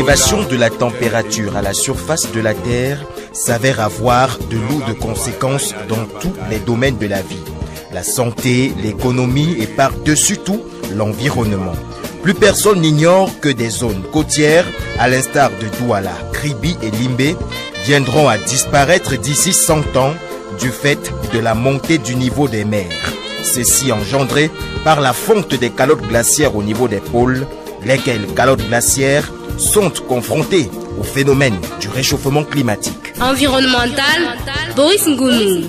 L'élévation de la température à la surface de la Terre s'avère avoir de lourdes conséquences dans tous les domaines de la vie. La santé, l'économie et par-dessus tout, l'environnement. Plus personne n'ignore que des zones côtières, à l'instar de Douala, Kribi et Limbe, viendront à disparaître d'ici 100 ans du fait de la montée du niveau des mers. Ceci engendré par la fonte des calottes glaciaires au niveau des pôles, lesquelles calottes glaciaires sont confrontées au phénomène du réchauffement climatique. Environnemental, Boris Ngounou.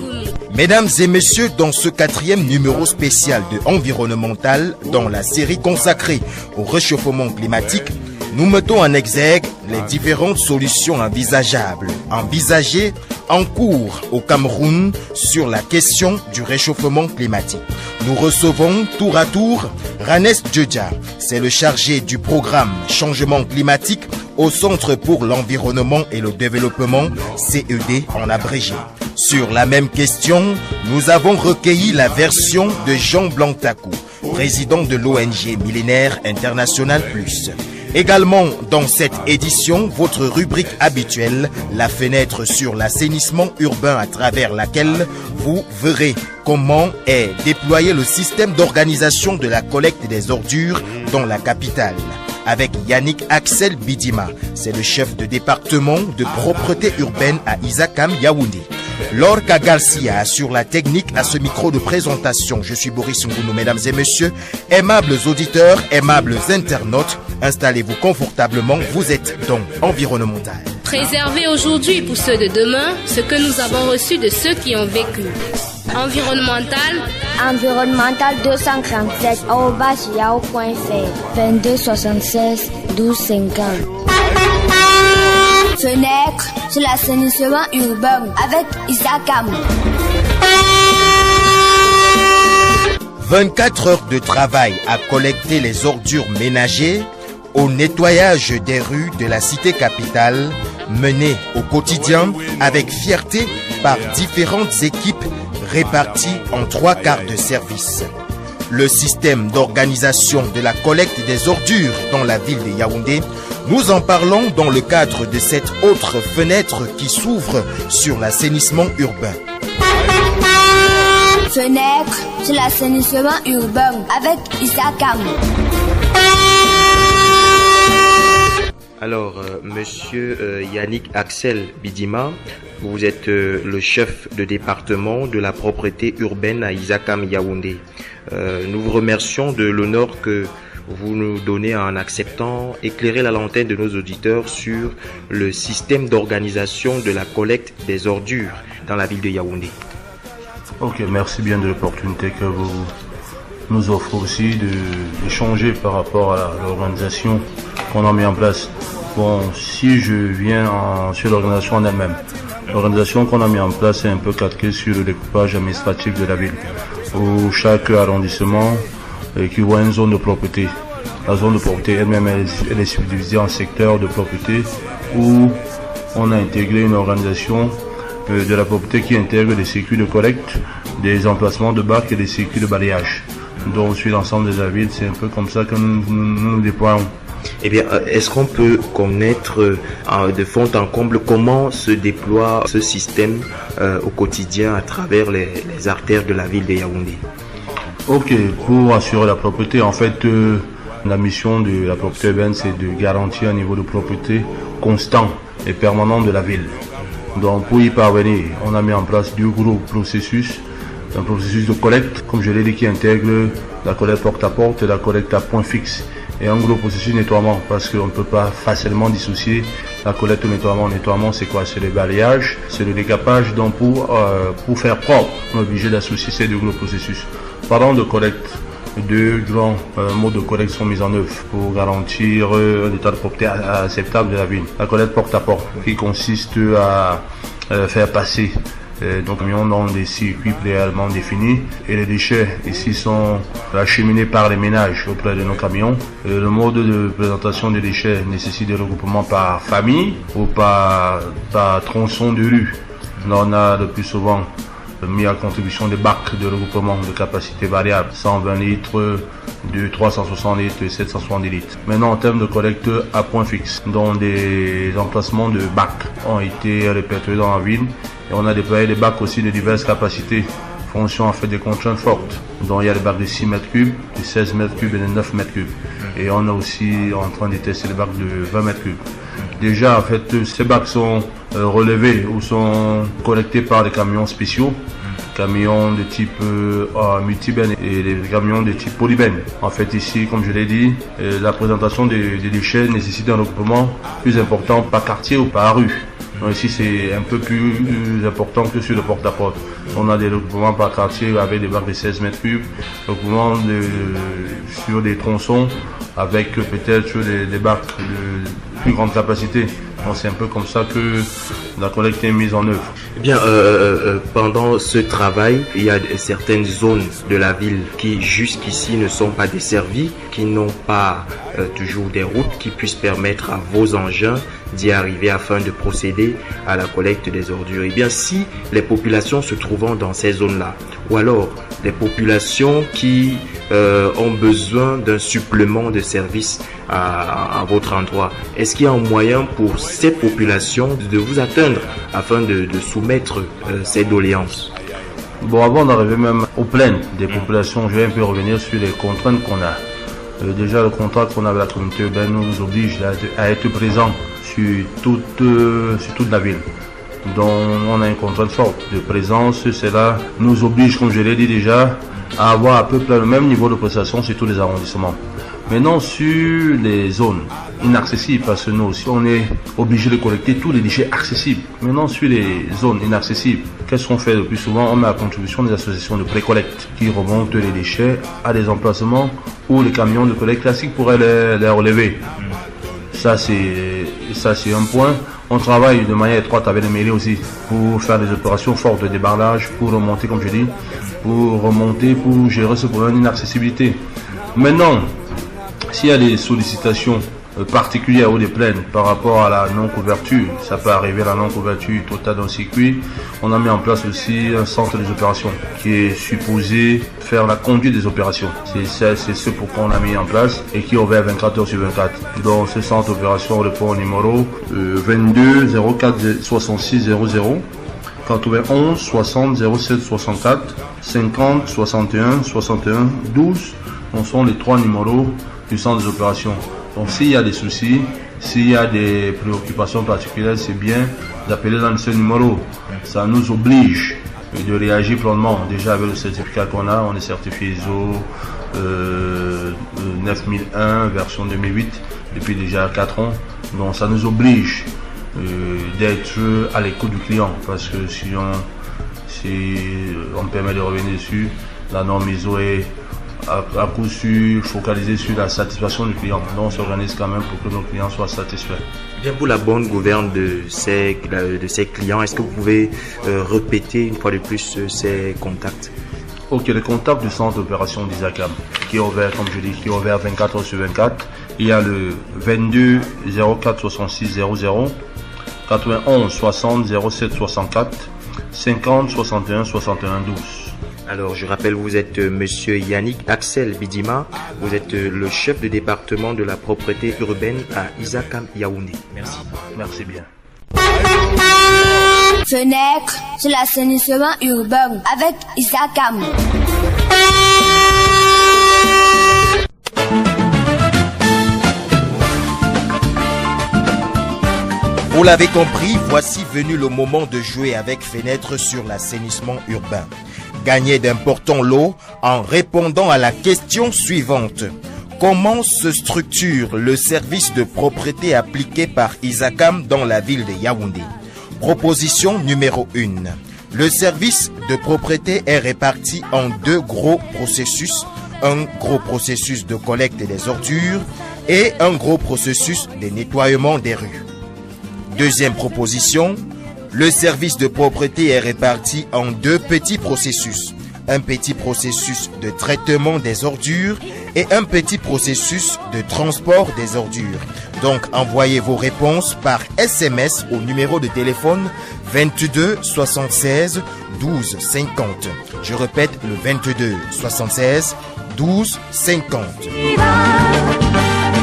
Mesdames et messieurs, dans ce 4e numéro spécial de Environnemental, dans la série consacrée au réchauffement climatique, nous mettons en exergue les différentes solutions envisagées en cours au Cameroun sur la question du réchauffement climatique. Nous recevons tour à tour Ranes Djedja, c'est le chargé du programme Changement climatique au Centre pour l'environnement et le développement, CED en abrégé. Sur la même question, nous avons recueilli la version de Jean Blanc-Takou, président de l'ONG Millénaire International Plus. Également dans cette édition, votre rubrique habituelle, la fenêtre sur l'assainissement urbain à travers laquelle vous verrez comment est déployé le système d'organisation de la collecte des ordures dans la capitale. Avec Yannick Axel Bidima, c'est le chef de département de propreté urbaine à Isakam Yaoundé. Lorca Garcia assure la technique à ce micro de présentation. Je suis Boris Ngounou, mesdames et messieurs, aimables auditeurs, aimables internautes, installez-vous confortablement, vous êtes dans Environnemental. Préserver aujourd'hui pour ceux de demain ce que nous avons reçu de ceux qui ont vécu. Environnemental 237 @yahoo.fr 22 76 12 50. Fenêtre sur l'assainissement urbain avec Isakam. 24 heures de travail à collecter les ordures ménagères, au nettoyage des rues de la cité capitale, menées au quotidien avec fierté par différentes équipes réparties en 3 quarts de service. Le système d'organisation de la collecte des ordures dans la ville de Yaoundé, nous en parlons dans le cadre de cette autre fenêtre qui s'ouvre sur l'assainissement urbain. Fenêtre sur l'assainissement urbain avec Isakam. Alors, monsieur Yannick Axel Bidima, vous êtes le chef de département de la propreté urbaine à Isakam Yaoundé. Nous vous remercions de l'honneur que vous nous donnez en acceptant éclairer la lanterne de nos auditeurs sur le système d'organisation de la collecte des ordures dans la ville de Yaoundé. Ok, merci bien de l'opportunité que vous nous offrez aussi d'échanger par rapport à l'organisation qu'on a mis en place. Bon, si je viens sur l'organisation en elle-même, l'organisation qu'on a mis en place est un peu calquée sur le découpage administratif de la ville, où chaque arrondissement équivaut à une zone de propreté. La zone de propreté elle-même, elle est subdivisée en secteurs de propreté où on a intégré une organisation de la propreté qui intègre des circuits de collecte, des emplacements de bacs et des circuits de balayage. Donc sur l'ensemble de la ville, c'est un peu comme ça que nous déployons. Eh bien, est-ce qu'on peut connaître de fond en comble comment se déploie ce système au quotidien à travers les artères de la ville de Yaoundé? Ok, pour assurer la propreté, en fait, la mission de la propreté urbaine, c'est de garantir un niveau de propreté constant et permanent de la ville. Donc, pour y parvenir, on a mis en place 2 gros processus. Un processus de collecte, comme je l'ai dit, qui intègre la collecte porte-à-porte et la collecte à point fixe. Et un gros processus de nettoiement, parce qu'on ne peut pas facilement dissocier la collecte au nettoiement. Le nettoiement, c'est quoi? C'est le balayage, c'est le décapage. Donc pour faire propre, on est obligé d'associer ces 2 gros processus. Parlant de collecte, 2 grands modes de collecte sont mis en œuvre pour garantir un état de propreté acceptable de la ville. La collecte porte-à-porte, qui consiste à faire passer donc camions dans des circuits préalablement définis, et les déchets ici sont acheminés par les ménages auprès de nos camions. Le mode de présentation des déchets nécessite des regroupements par famille ou par tronçon de rue. Là, on a le plus souvent mis à contribution des bacs de regroupement de capacité variable, 120 litres, de 360 litres et 770 litres. Maintenant, en termes de collecte à point fixe, dont des emplacements de bacs ont été répertoriés dans la ville et on a déployé des bacs aussi de diverses capacités, fonction en fait des contraintes fortes. Donc il y a des bacs de 6 mètres cubes, de 16 mètres cubes et de 9 mètres cubes. Et on est aussi en train de tester les bacs de 20 mètres cubes. Déjà, en fait, ces bacs sont relevés ou sont collectés par des camions spéciaux, camions de type multibène et des camions de type polybène. En fait, ici, comme je l'ai dit, la présentation des déchets nécessite un regroupement plus important par quartier ou par rue. Donc ici, c'est un peu plus important que sur le porte-à-porte. On a des regroupements par quartier avec des bacs de 16 mètres cubes, regroupements sur des tronçons avec peut-être des bacs de plus grande capacité. Donc c'est un peu comme ça que la collecte est mise en œuvre. Eh bien, pendant ce travail, il y a certaines zones de la ville qui jusqu'ici ne sont pas desservies, qui n'ont pas toujours des routes qui puissent permettre à vos engins d'y arriver afin de procéder à la collecte des ordures. Eh bien, si les populations se trouvant dans ces zones-là, ou alors des populations qui ont besoin d'un supplément de service à votre endroit, est-ce qu'il y a un moyen pour ces populations de vous atteindre afin de soumettre ces doléances? Bon, avant d'arriver même aux plaintes des populations, je vais un peu revenir sur les contraintes qu'on a. Déjà, le contrat qu'on a avec la communauté urbaine nous oblige à être présent sur toute la ville. Donc, on a une contrainte forte de présence. Cela nous oblige, comme je l'ai dit déjà, à avoir à peu près le même niveau de prestation sur tous les arrondissements. Maintenant, sur les zones inaccessibles, parce que nous aussi, on est obligé de collecter tous les déchets accessibles. Maintenant, sur les zones inaccessibles, qu'est-ce qu'on fait le plus souvent? On met à contribution des associations de pré-collecte qui remontent les déchets à des emplacements où les camions de collecte classiques pourraient les relever. Ça, c'est un point. On travaille de manière étroite avec les mairies aussi pour faire des opérations fortes de débarrage, pour remonter, comme je dis, pour gérer ce problème d'inaccessibilité. Maintenant, s'il y a des sollicitations particulières ou des plaintes par rapport à la non-couverture, ça peut arriver à la non-couverture totale d'un circuit, on a mis en place aussi un centre des opérations qui est supposé faire la conduite des opérations. C'est ce pourquoi on a mis en place et qui est ouvert 24 heures sur 24. Donc ce centre d'opération répond au numéro 22 04 66 00, 91 60 07 64, 50 61 61 12. Ce sont les 3 numéros du centre des opérations. Donc s'il y a des soucis, s'il y a des préoccupations particulières, c'est bien d'appeler dans ce numéro. Ça nous oblige de réagir promptement. Déjà avec le certificat qu'on a, on est certifié ISO 9001 version 2008 depuis déjà 4 ans. Donc ça nous oblige d'être à l'écoute du client, parce que si on permet de revenir dessus, la norme ISO est à coup sûr focalisé sur la satisfaction du client. Donc on s'organise quand même pour que nos clients soient satisfaits. Bien, pour la bonne gouverne de ces clients, est-ce que vous pouvez répéter une fois de plus ces contacts? Ok, le contact du centre d'opération d'Isacam qui est ouvert, comme je dis, qui est ouvert 24 heures sur 24. Il y a le 22 04 66 00, 91 60 07 64, 50 61 61 12. Alors, je rappelle, vous êtes monsieur Yannick Axel Bidima, vous êtes le chef de département de la propreté urbaine à Isakam Yaoundé. Merci. Merci bien. Fenêtre sur l'assainissement urbain avec Isakam. Vous l'avez compris, voici venu le moment de jouer avec Fenêtre sur l'assainissement urbain. Gagnez d'importants lots en répondant à la question suivante. Comment se structure le service de propreté appliqué par Isakam dans la ville de Yaoundé? Proposition numéro 1. Le service de propreté est réparti en 2 gros processus. Un gros processus de collecte des ordures et un gros processus de nettoiement des rues. Deuxième proposition. Le service de propreté est réparti en 2 petits processus. un petit processus de traitement des ordures et un petit processus de transport des ordures. Donc envoyez vos réponses par SMS au numéro de téléphone 22 76 12 50. Je répète, le 22 76 12 50.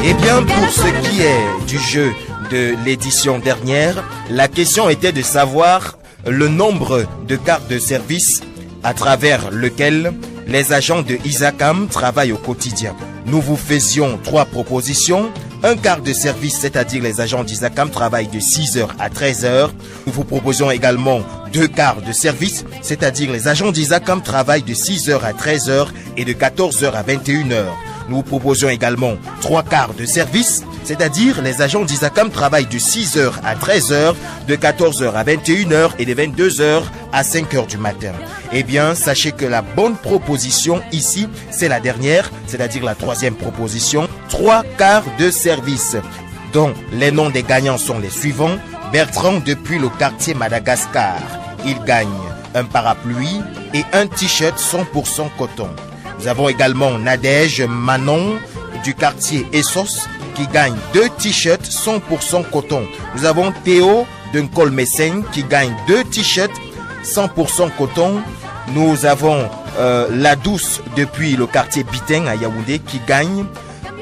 Eh bien, pour ce qui est du jeu de l'édition dernière, la question était de savoir le nombre de cartes de service à travers lequel les agents de ISACAM travaillent au quotidien. Nous vous faisions 3 propositions. Un quart de service, c'est-à-dire les agents d'ISACAM travaillent de 6h à 13h. Nous vous proposions également 2 quarts de service, c'est-à-dire les agents d'ISACAM travaillent de 6h à 13h et de 14h à 21h. Nous vous proposions également 3 quarts de service, c'est-à-dire les agents d'ISACAM travaillent de 6h à 13h, de 14h à 21h et de 22h à 5h du matin. Eh bien, sachez que la bonne proposition ici, c'est la dernière, c'est-à-dire la 3e proposition, 3 quarts de service, dont les noms des gagnants sont les suivants. Bertrand depuis le quartier Madagascar, il gagne un parapluie et un t-shirt 100% coton. Nous avons également Nadège Manon du quartier Essos qui gagne 2 t-shirts 100% coton. Nous avons Théo de Nkolmesen qui gagne 2 t-shirts 100% coton. Nous avons La Douce depuis le quartier Biteng à Yaoundé qui gagne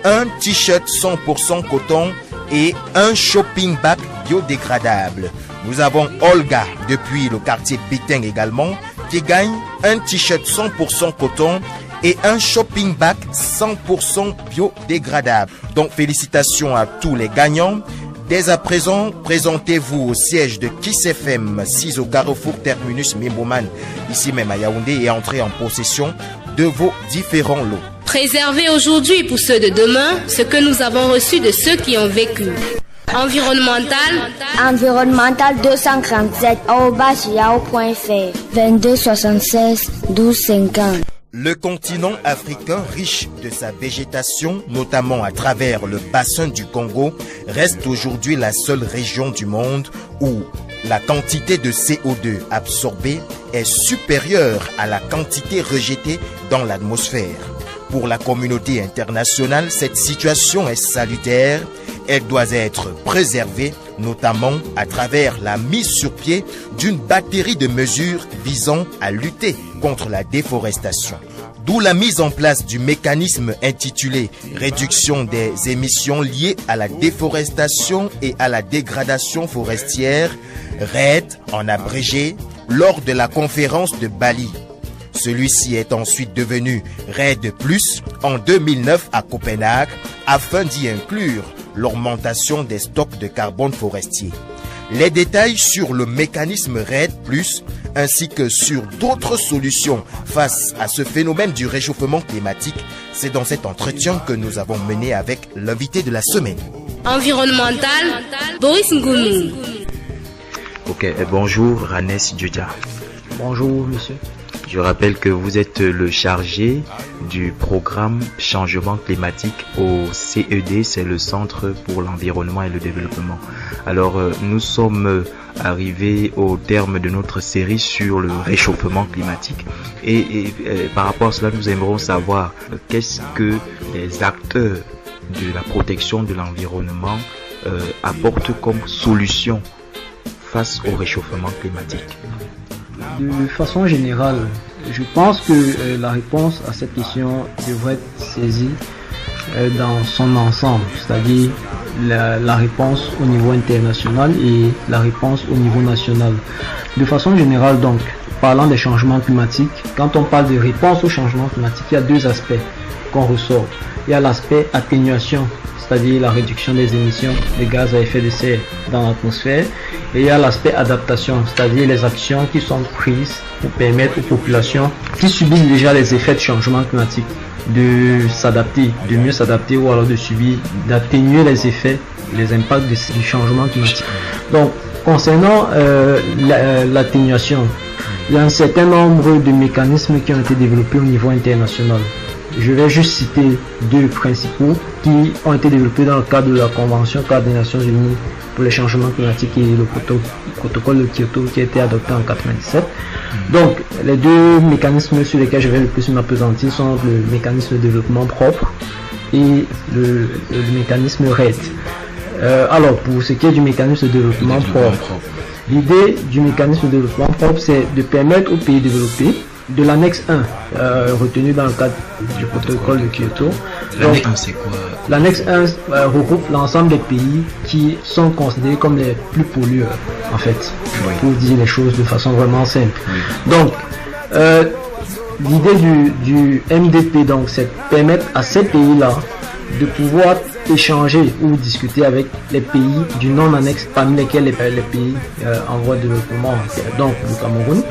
un t-shirt 100% coton et un shopping bag biodégradable. Nous avons Olga depuis le quartier Biteng également qui gagne un t-shirt 100% coton et un shopping bag 100% biodégradable. Donc félicitations à tous les gagnants. Dès à présent, présentez-vous au siège de Kiss FM 6 au carrefour Terminus Mimboman, ici même à Yaoundé, et entrez en possession de vos différents lots. Préservez aujourd'hui pour ceux de demain ce que nous avons reçu de ceux qui ont vécu. Environnemental 237@yahoo.fr 22 76 12 50. Le continent africain, riche de sa végétation, notamment à travers le bassin du Congo, reste aujourd'hui la seule région du monde où la quantité de CO2 absorbée est supérieure à la quantité rejetée dans l'atmosphère. Pour la communauté internationale, cette situation est salutaire. Elle doit être préservée, notamment à travers la mise sur pied d'une batterie de mesures visant à lutter contre la déforestation. D'où la mise en place du mécanisme intitulé « Réduction des émissions liées à la déforestation et à la dégradation forestière » RED en abrégé, lors de la conférence de Bali. Celui-ci est ensuite devenu RED+ en 2009 à Copenhague afin d'y inclure l'augmentation des stocks de carbone forestier. Les détails sur le mécanisme RED+, ainsi que sur d'autres solutions face à ce phénomène du réchauffement climatique, c'est dans cet entretien que nous avons mené avec l'invité de la semaine. Environnemental, Boris Ngounou. Ok, bonjour Ranes Djudja. Bonjour monsieur. Je rappelle que vous êtes le chargé du programme changement climatique au CED, c'est le Centre pour l'environnement et le développement. Alors nous sommes arrivés au terme de notre série sur le réchauffement climatique et par rapport à cela nous aimerons savoir qu'est-ce que les acteurs de la protection de l'environnement apportent comme solution face au réchauffement climatique. De façon générale, je pense que la réponse à cette question devrait être saisie dans son ensemble, c'est-à-dire la réponse au niveau international et la réponse au niveau national. De façon générale donc, parlant des changements climatiques, quand on parle de réponse au changement climatique, il y a 2 aspects qu'on ressort. Il y a l'aspect atténuation, c'est-à-dire la réduction des émissions de gaz à effet de serre dans l'atmosphère, et il y a l'aspect adaptation, c'est-à-dire les actions qui sont prises pour permettre aux populations qui subissent déjà les effets de changement climatique de s'adapter, de mieux s'adapter ou alors de subir, d'atténuer les effets, les impacts du changement climatique. Donc, concernant l'atténuation, il y a un certain nombre de mécanismes qui ont été développés au niveau international. Je vais juste citer 2 principaux qui ont été développés dans le cadre de la Convention cadre des Nations Unies pour les changements climatiques et le protocole de Kyoto qui a été adopté en 1997. Donc, les deux mécanismes sur lesquels je vais le plus m'appesantir sont le mécanisme de développement propre et le mécanisme RED. Alors, pour ce qui est du mécanisme de développement propre, l'idée du mécanisme de développement propre, c'est de permettre aux pays développés de l'annexe 1 retenu dans le cadre du protocole de Kyoto. L'annexe 1 c'est quoi? L'annexe 1 regroupe l'ensemble des pays qui sont considérés comme les plus pollueurs en fait, pour dire les choses de façon vraiment simple. Donc l'idée du MDP donc c'est de permettre à ces pays-là de pouvoir échanger ou discuter avec les pays du non-annexe, parmi lesquels les pays en voie de développement, donc le Cameroun.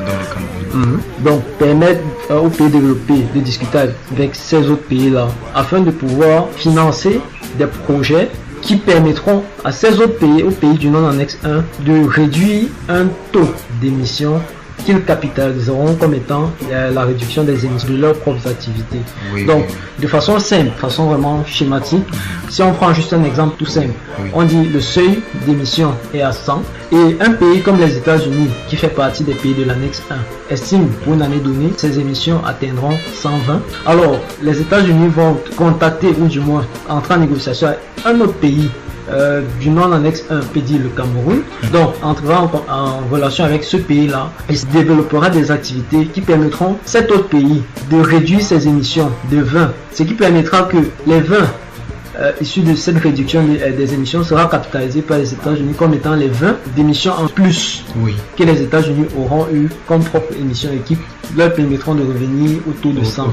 Donc permettre aux pays développés de discuter avec ces autres pays-là afin de pouvoir financer des projets qui permettront à ces autres pays, aux pays du non-annexe 1, de réduire un taux d'émissions qu'ils capitaliseront comme étant la réduction des émissions de leurs propres activités. Donc, de façon simple, de façon vraiment schématique, si on prend juste un exemple tout simple, on dit le seuil d'émission est à 100 et un pays comme les États-Unis, qui fait partie des pays de l'annexe 1, estime pour une année donnée, ces émissions atteindront 120. Alors, les États-Unis vont contacter ou du moins entrer en négociation avec un autre pays du non-annexe 1, peut dire le Cameroun, donc entrera en relation avec ce pays-là et développera des activités qui permettront à cet autre pays de réduire ses émissions de 20, ce qui permettra que les 20 issus de cette réduction des émissions sera capitalisé par les États-Unis comme étant les 20 d'émissions en plus que les États-Unis auront eu comme propre émissions et qui leur permettront de revenir au taux de 100.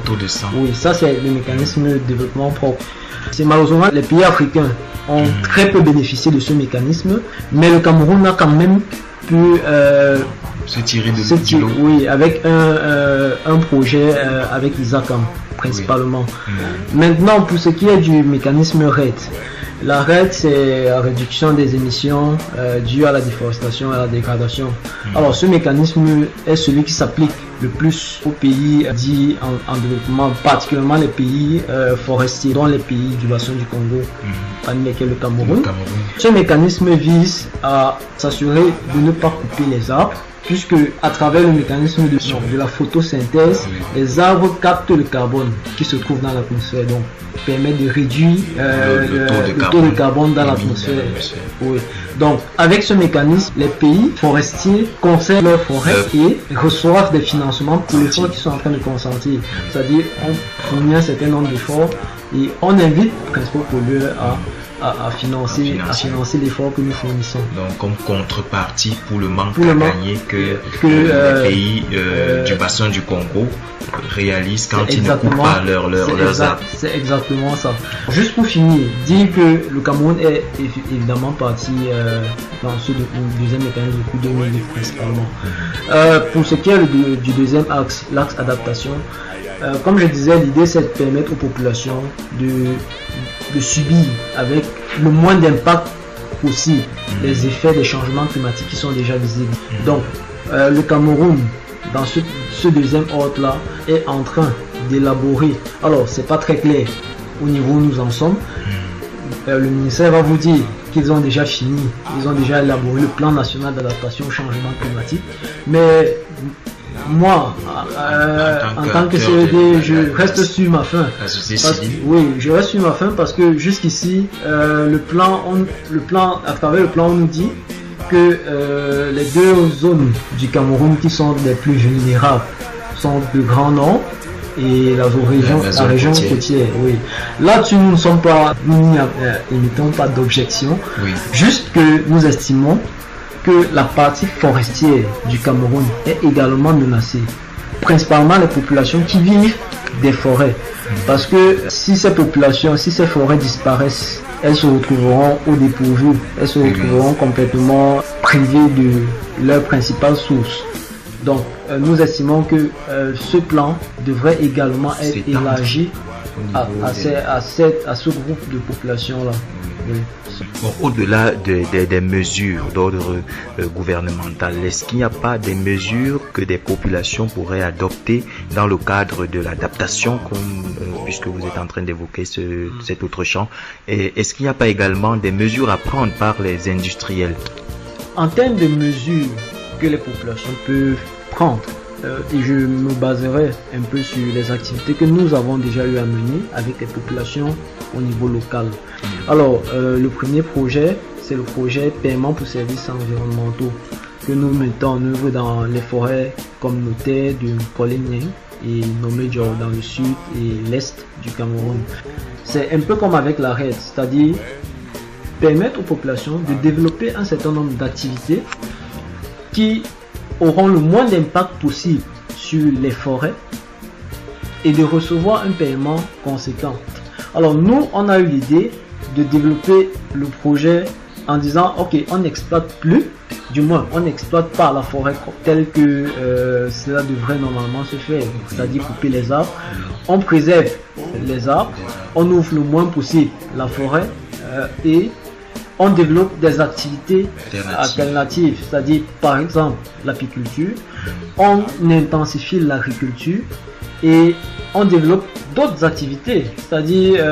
Oui, ça c'est le mécanisme de développement propre. C'est malheureusement les pays africains ont très peu bénéficié de ce mécanisme, mais le Cameroun a quand même pu se tirer de l'eau. Oui, avec un projet avec ISACAM principalement. Maintenant, pour ce qui est du mécanisme RED, la RED c'est la réduction des émissions dues à la déforestation et à la dégradation. Alors ce mécanisme est celui qui s'applique le plus aux pays dits en développement, particulièrement les pays forestiers, dont les pays du bassin du Congo, parmi lesquels le Cameroun. Ce mécanisme vise à s'assurer de ne pas couper les arbres, puisque à travers le mécanisme de la photosynthèse, les arbres captent le carbone qui se trouve dans l'atmosphère, donc permet de réduire le taux de carbone dans l'atmosphère. Donc avec ce mécanisme, les pays forestiers conservent leurs forêts et reçoivent des financements pour l'effort qu'ils sont en train de consentir. C'est-à-dire on fournit un certain nombre d'efforts et on invite les principaux pollueurs à financer l'effort que nous fournissons. Donc comme contrepartie pour le manque à gagner que les pays du bassin du Congo réalisent quand ils ne coupent pas leurs arbres. C'est exactement ça. Juste pour finir, dire que le Cameroun est évidemment parti dans ce deuxième mécanisme depuis 2008 principalement. Pour ce qui est du deuxième axe, l'axe adaptation, comme je disais, l'idée c'est de permettre aux populations de subir avec le moins d'impact possible les effets des changements climatiques qui sont déjà visibles. Donc le Cameroun, dans ce deuxième ordre-là, est en train d'élaborer, alors c'est pas très clair au niveau où nous en sommes, le ministère va vous dire qu'ils ont déjà fini, ils ont déjà élaboré le plan national d'adaptation au changement climatique, mais moi, en tant que CED, je reste sur ma faim. Oui, je reste sur ma faim parce que jusqu'ici, à travers le plan, on nous dit que les deux zones du Cameroun qui sont les plus vulnérables sont le Grand Nord et la région côtière. Oui. Là-dessus, nous ne sommes pas, nous n'émettons pas d'objection. Juste que nous estimons que la partie forestière du Cameroun est également menacée, principalement les populations qui vivent des forêts, parce que si ces forêts disparaissent, elles se retrouveront au dépourvu, elles se retrouveront complètement privées de leur principale source. Donc nous estimons que ce plan devrait également être élargi à ce groupe de population là. Oui. Bon, au-delà des mesures d'ordre gouvernemental, est-ce qu'il n'y a pas des mesures que des populations pourraient adopter dans le cadre de l'adaptation, puisque vous êtes en train d'évoquer cet autre champ, et est-ce qu'il n'y a pas également des mesures à prendre par les industriels? En termes de mesures que les populations peuvent prendre, et je me baserai un peu sur les activités que nous avons déjà eu à mener avec les populations au niveau local. Alors, le premier projet, c'est le projet paiement pour services environnementaux que nous mettons en œuvre dans les forêts communautaires du Poligny et Nomédjo dans le sud et l'est du Cameroun. C'est un peu comme avec la RED, c'est-à-dire permettre aux populations de développer un certain nombre d'activités qui auront le moins d'impact possible sur les forêts et de recevoir un paiement conséquent. Alors nous, on a eu l'idée de développer le projet en disant ok, on n'exploite plus, du moins on n'exploite pas la forêt telle que cela devrait normalement se faire, c'est-à-dire couper les arbres, on préserve les arbres, on ouvre le moins possible la forêt et on développe des activités alternatives, c'est-à-dire par exemple l'apiculture, on intensifie l'agriculture et on développe d'autres activités, c'est-à-dire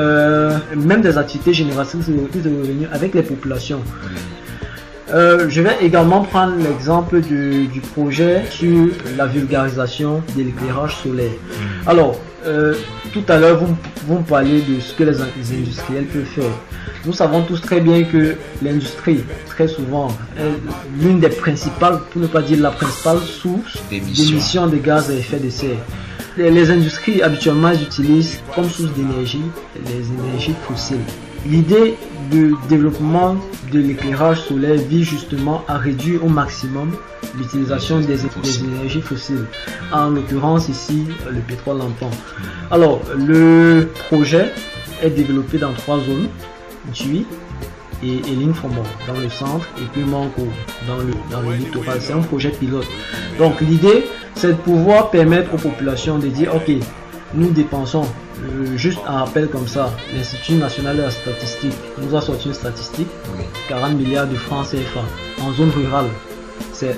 même des activités génératrices de revenus avec les populations. Je vais également prendre l'exemple du projet sur la vulgarisation de l'éclairage solaire. Alors, tout à l'heure, vous me parlez de ce que les industriels peuvent faire. Nous savons tous très bien que l'industrie, très souvent, est l'une des principales, pour ne pas dire la principale source d'émissions de gaz à effet de serre. Les industries, habituellement, utilisent comme source d'énergie les énergies fossiles. L'idée de développement de l'éclairage solaire vise justement à réduire au maximum l'utilisation des énergies fossiles, en l'occurrence ici le pétrole lampant. Alors le projet est développé dans 3 zones, Dui et Linfomor dans le centre et puis Manco dans le littoral. C'est un projet pilote. Donc l'idée c'est de pouvoir permettre aux populations de dire ok, nous dépensons, juste un rappel comme ça, l'Institut national de la statistique nous a sorti une statistique, 40 milliards de francs CFA en zone rurale.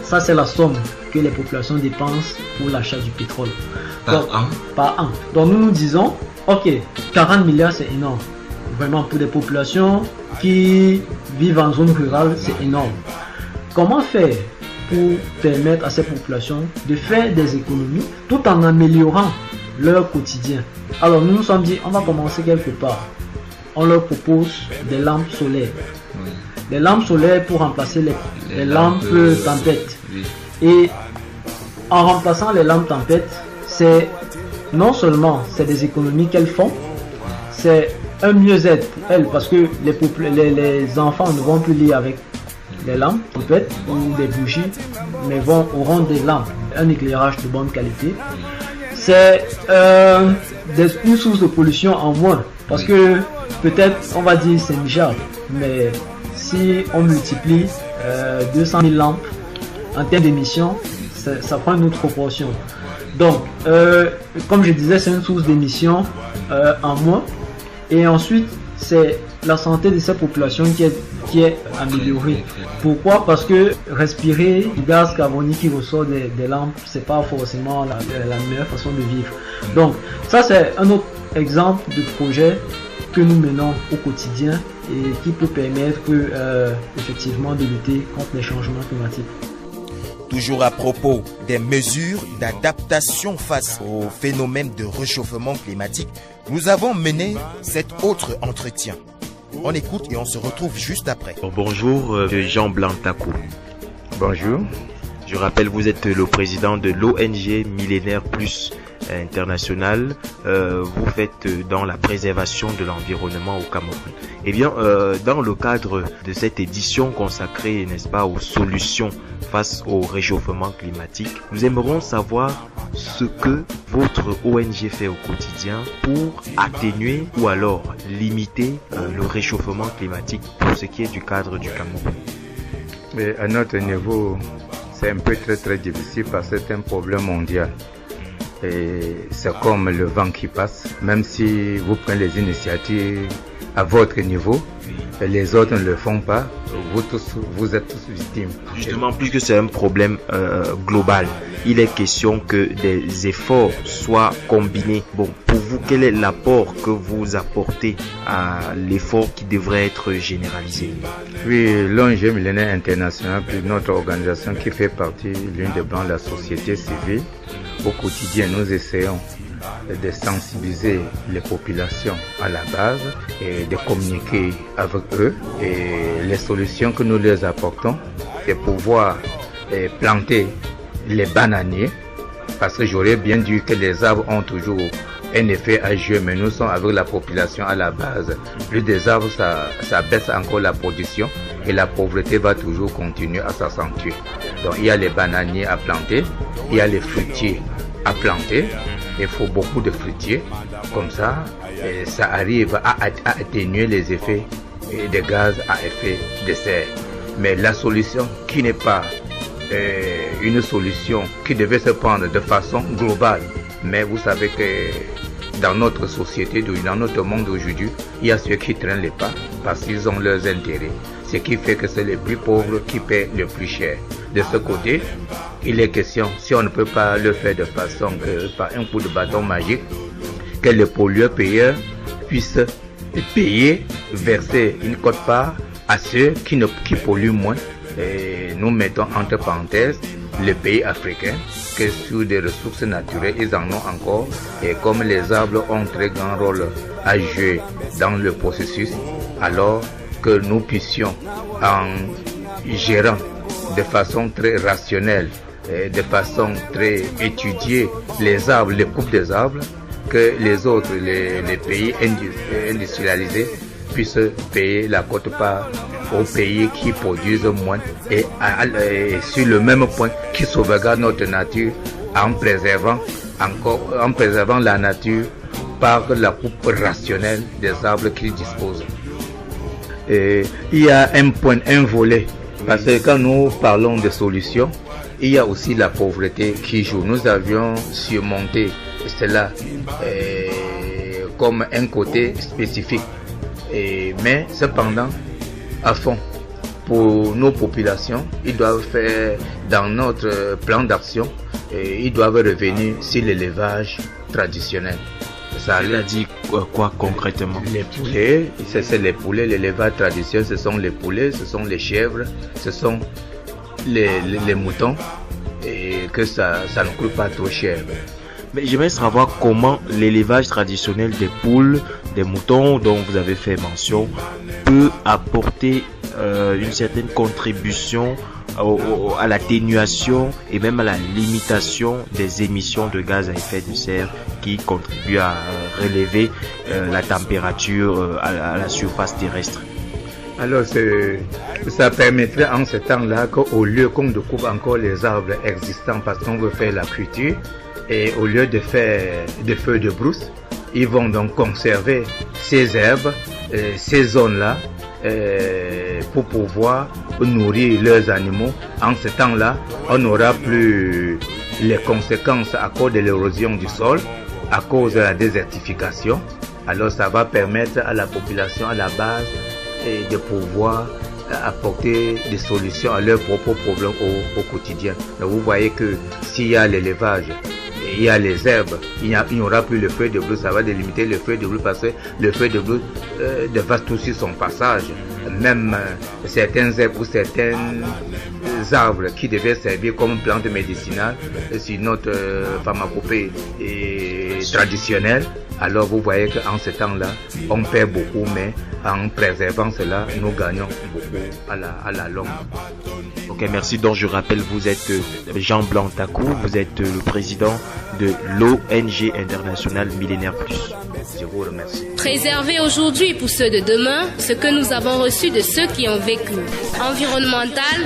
Ça c'est la somme que les populations dépensent pour l'achat du pétrole. Par an. Donc nous disons, ok, 40 milliards c'est énorme. Vraiment pour des populations qui vivent en zone rurale, c'est énorme. Comment faire pour permettre à ces populations de faire des économies tout en améliorant leur quotidien? Alors nous nous sommes dit, on va commencer quelque part. On leur propose des lampes solaires. Des lampes solaires pour remplacer les lampes tempêtes. Et en remplaçant les lampes tempêtes, c'est non seulement c'est des économies qu'elles font, c'est un mieux-être pour elles parce que les enfants ne vont plus lire avec des lampes tempêtes ou des bougies, mais auront des lampes, un éclairage de bonne qualité. C'est une source de pollution en moins parce que peut-être on va dire c'est négligeable, mais si on multiplie 200 000 lampes en termes d'émissions, ça prend une autre proportion. Donc comme je disais, c'est une source d'émissions en moins. Et ensuite c'est la santé de ces populations qui est améliorée. Pourquoi? Parce que respirer le gaz carbonique qui ressort des lampes, c'est pas forcément la meilleure façon de vivre. Donc ça c'est un autre exemple de projet que nous menons au quotidien et qui peut permettre effectivement de lutter contre les changements climatiques. Toujours à propos des mesures d'adaptation face au phénomène de réchauffement climatique, nous avons mené cet autre entretien. On écoute et on se retrouve juste après. Bonjour, Jean Blanc-Takou. Bonjour. Je rappelle, vous êtes le président de l'ONG Millénaire Plus International. Vous faites dans la préservation de l'environnement au Cameroun. Eh bien, dans le cadre de cette édition consacrée, n'est-ce pas, aux solutions face au réchauffement climatique, nous aimerons savoir ce que votre ONG fait au quotidien pour atténuer ou alors limiter le réchauffement climatique pour ce qui est du cadre du Cameroun. Mais à notre niveau, c'est un peu très difficile parce que c'est un problème mondial. c'est comme le vent qui passe. Même si vous prenez les initiatives à votre niveau, les autres ne le font pas, vous êtes tous victimes. Justement, puisque c'est un problème global, il est question que des efforts soient combinés. Bon, pour vous, quel est l'apport que vous apportez à l'effort qui devrait être généralisé? Oui, l'ONG Millénaire International, notre organisation qui fait partie l'une des branches de la société civile, au quotidien, nous essayons de sensibiliser les populations à la base et de communiquer avec eux. Et les solutions que nous leur apportons, c'est pouvoir planter les bananiers, parce que j'aurais bien dit que les arbres ont toujours un effet à jouer, mais nous sommes avec la population à la base. Plus des arbres, ça baisse encore la production et la pauvreté va toujours continuer à s'accentuer. Donc il y a les bananiers à planter, il y a les fruitiers à planter. Il faut beaucoup de fruitiers, comme ça, ça arrive à atténuer les effets des gaz à effet de serre. Mais la solution qui n'est pas une solution qui devait se prendre de façon globale, mais vous savez que dans notre société, dans notre monde aujourd'hui, il y a ceux qui traînent les pas parce qu'ils ont leurs intérêts. Ce qui fait que c'est les plus pauvres qui paient le plus cher. De ce côté, il est question, si on ne peut pas le faire de façon que par un coup de bâton magique, que les pollueurs-payeurs puissent payer, verser une quote-part à ceux qui polluent moins. Et nous mettons entre parenthèses les pays africains, que sur des ressources naturelles, ils en ont encore. Et comme les arbres ont un très grand rôle à jouer dans le processus, alors que nous puissions, en gérant de façon très rationnelle, de façon très étudiée les arbres, les coupes des arbres, que les autres, les pays industrialisés puissent payer la quote-part aux pays qui produisent moins et sur le même point qui sauvegardent notre nature en préservant la nature par la coupe rationnelle des arbres qu'ils disposent. Et il y a un volet, parce que quand nous parlons de solutions, il y a aussi la pauvreté qui joue. Nous avions surmonté cela comme un côté spécifique. Mais cependant, à fond, pour nos populations, ils doivent faire dans notre plan d'action, ils doivent revenir sur l'élevage traditionnel. Ça a dit quoi concrètement? Les poulets, c'est les poulets, l'élevage traditionnel, ce sont les poulets, ce sont les chèvres, ce sont les moutons, et que ça ne coûte pas trop cher. Mais j'aimerais savoir comment l'élevage traditionnel des poules, des moutons dont vous avez fait mention peut apporter une certaine contribution à l'atténuation et même à la limitation des émissions de gaz à effet de serre qui contribuent à relever la température à la surface terrestre. Alors ça permettrait en ce temps-là qu'au lieu qu'on découpe encore les arbres existants parce qu'on veut faire la culture, et au lieu de faire des feux de brousse, ils vont donc conserver ces herbes, ces zones-là, pour pouvoir nourrir leurs animaux. En ce temps-là, on n'aura plus les conséquences à cause de l'érosion du sol, à cause de la désertification. Alors ça va permettre à la population à la base de pouvoir apporter des solutions à leurs propres problèmes au quotidien. Donc vous voyez que s'il y a l'élevage, il y a les herbes, il n'y aura plus le feu de brousse, ça va délimiter le feu de brousse parce que le feu de brousse dévaste aussi son passage. Même certains herbes ou certains arbres qui devaient servir comme plante médicinale sur notre pharmacopée traditionnelle. Alors vous voyez qu'en ce temps-là, on perd beaucoup, mais en préservant cela, nous gagnons beaucoup à la longue. Ok, merci. Donc je rappelle, vous êtes Jean Blanc Takou, vous êtes le président de l'ONG internationale Millénaire Plus. Je vous remercie. Préserver aujourd'hui pour ceux de demain ce que nous avons reçu de ceux qui ont vécu. Environnemental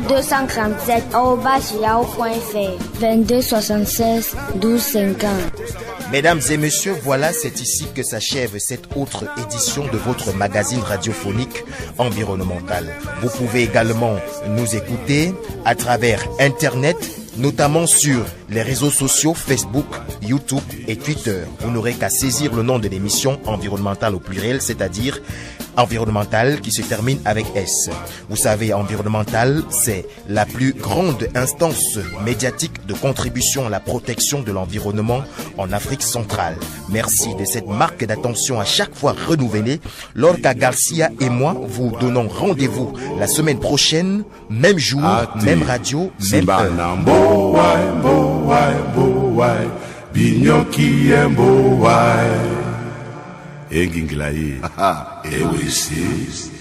237@yahoo.fr 22 76 12 50. Mesdames et messieurs, voilà, c'est ici que s'achève cette autre édition de votre magazine radiophonique environnemental. Vous pouvez également nous écouter à travers Internet notamment sur les réseaux sociaux Facebook, YouTube et Twitter. Vous n'aurez qu'à saisir le nom de l'émission Environnemental au pluriel, c'est-à-dire Environnemental qui se termine avec S. Vous savez, Environnemental, c'est la plus grande instance médiatique de contribution à la protection de l'environnement en Afrique centrale. Merci de cette marque d'attention à chaque fois renouvelée. Lorca Garcia et moi vous donnons rendez-vous la semaine prochaine, même jour, même radio, même heure. Enginglayi ewesi